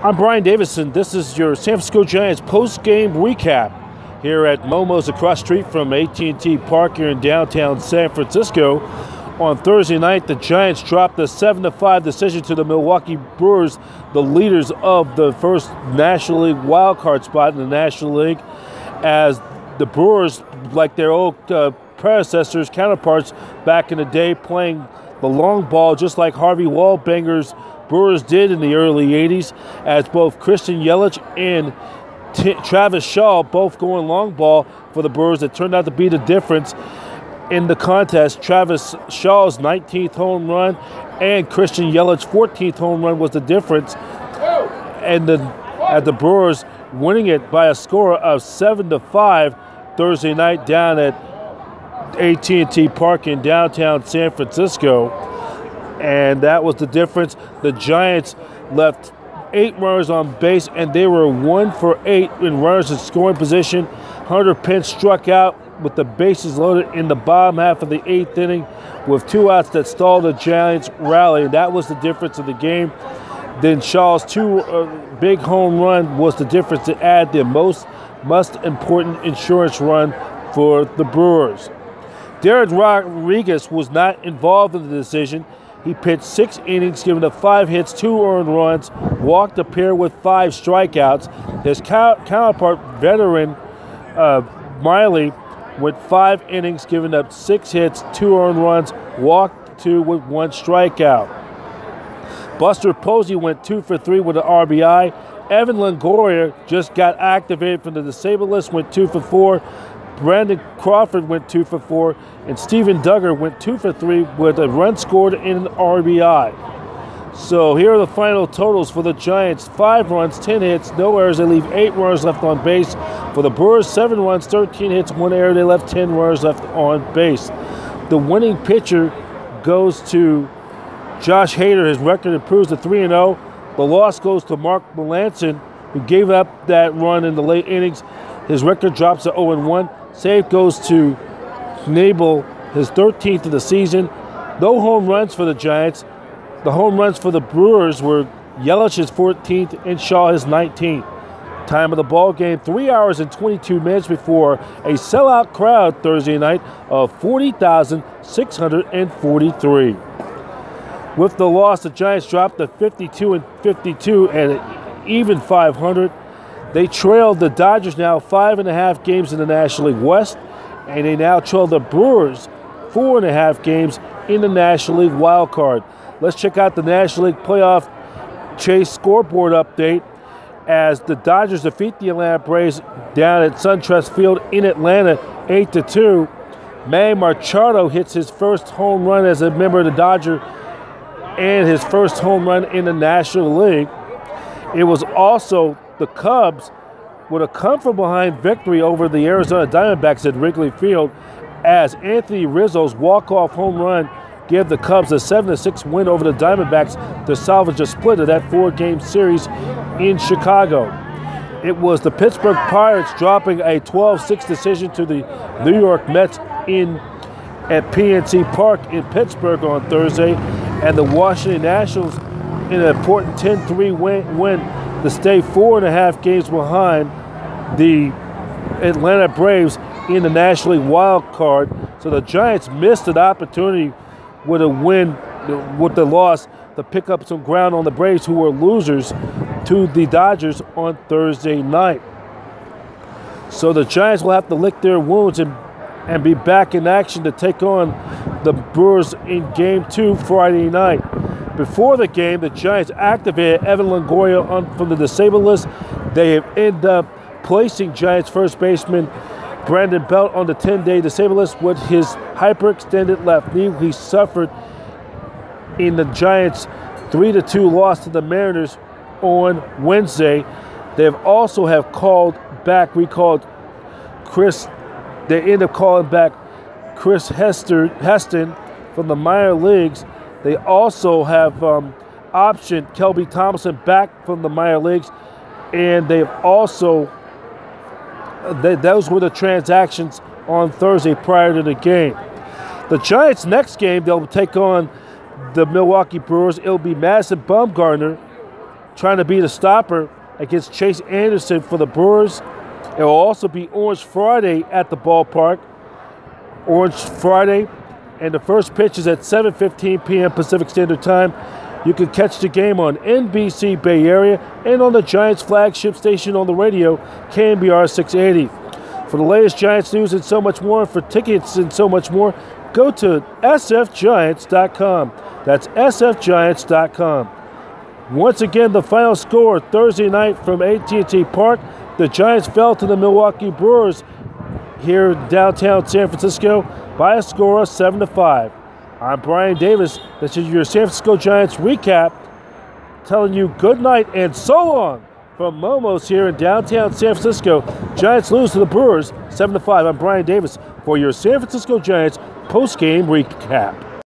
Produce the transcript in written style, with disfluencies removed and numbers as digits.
I'm Brian Davison. This is your San Francisco Giants post-game recap here at Momo's across the street from AT&T Park here in downtown San Francisco. On Thursday night, the Giants dropped a 7-5 decision to the Milwaukee Brewers, the leaders of the first National League wildcard spot in the National League, as the Brewers, like their old predecessors, counterparts back in the day, playing the long ball just like Harvey Wallbanger's Brewers did in the early 80s, as both Christian Yelich and Travis Shaw both going long ball for the Brewers. It turned out to be the difference in the contest. Travis Shaw's 19th home run and Christian Yelich's 14th home run was the difference, and at the Brewers winning it by a score of 7-5 Thursday night down at AT&T Park in downtown San Francisco. And that was the difference. The Giants left 8 runners on base, and they were 1 for 8 in runners in scoring position. Hunter Pence struck out with the bases loaded in the bottom half of the 8th inning with 2 outs that stalled the Giants' rally, and that was the difference of the game. Then Shaw's 2 big home run was the difference to add the most important insurance run for the Brewers. Derek Rodriguez was not involved in the decision. He pitched 6 innings, giving up 5 hits, 2 earned runs, walked a pair with 5 strikeouts. His counterpart, veteran Miley, went 5 innings, giving up 6 hits, 2 earned runs, walked 2 with 1 strikeout. Buster Posey went 2 for 3 with an RBI. Evan Longoria just got activated from the disabled list, went 2 for 4. Brandon Crawford went 2 for 4, and Steven Duggar went 2 for 3 with a run scored and an RBI. So here are the final totals for the Giants: 5 runs, 10 hits, no errors. They leave 8 runners left on base. For the Brewers, 7 runs, 13 hits, 1 error. They left 10 runners left on base. The winning pitcher goes to Josh Hader. His record improves to 3-0. The loss goes to Mark Melancon, who gave up that run in the late innings. His record drops to 0-1. Save goes to Knebel, his 13th of the season. No home runs for the Giants. The home runs for the Brewers were Yelich's 14th and Shaw his 19th. Time of the ball game, 3 hours and 22 minutes before a sellout crowd Thursday night of 40,643. With the loss, the Giants dropped to 52-52 and even 500. They trailed the Dodgers now 5.5 games in the National League West, and they now trail the Brewers 4.5 games in the National League wild card. Let's check out the National League playoff chase scoreboard update as the Dodgers defeat the Atlanta Braves down at SunTrust Field in Atlanta 8-2. Manny Machado hits his first home run as a member of the Dodgers and his first home run in the National League. It was also the Cubs with a come-from-behind victory over the Arizona Diamondbacks at Wrigley Field, as Anthony Rizzo's walk-off home run gave the Cubs a 7-6 win over the Diamondbacks to salvage a split of that 4-game series in Chicago. It was the Pittsburgh Pirates dropping a 12-6 decision to the New York Mets at PNC Park in Pittsburgh on Thursday, and the Washington Nationals in an important 10-3 win to stay 4.5 games behind the Atlanta Braves in the National League wild card. So the Giants missed an opportunity with a win, with the loss, to pick up some ground on the Braves, who were losers to the Dodgers on Thursday night. So the Giants will have to lick their wounds and be back in action to take on the Brewers in Game 2 Friday night. Before the game, the Giants activated Evan Longoria from the disabled list. They have ended up placing Giants first baseman Brandon Belt on the 10-day disabled list with his hyperextended left knee he suffered in the Giants' 3-2 loss to the Mariners on Wednesday. They have also recalled Chris. They end up calling back Chris Heston from the minor leagues. They also have optioned Kelby Thompson back from the minor leagues, and they've also those were the transactions on Thursday prior to the game. The Giants' next game, they'll take on the Milwaukee Brewers. It'll be Madison Bumgarner trying to be the stopper against Chase Anderson for the Brewers. It will also be Orange Friday at the ballpark. Orange Friday, and the first pitch is at 7:15 p.m. Pacific Standard Time. You can catch the game on NBC Bay Area and on the Giants flagship station on the radio, KNBR 680. For the latest Giants news and so much more, for tickets and so much more, go to sfgiants.com. That's sfgiants.com. Once again, the final score Thursday night from AT&T Park, the Giants fell to the Milwaukee Brewers here in downtown San Francisco by a score of 7-5. I'm Brian Davis. This is your San Francisco Giants recap, telling you good night and so long from Momo's here in downtown San Francisco. Giants lose to the Brewers 7-5. I'm Brian Davis for your San Francisco Giants post-game recap.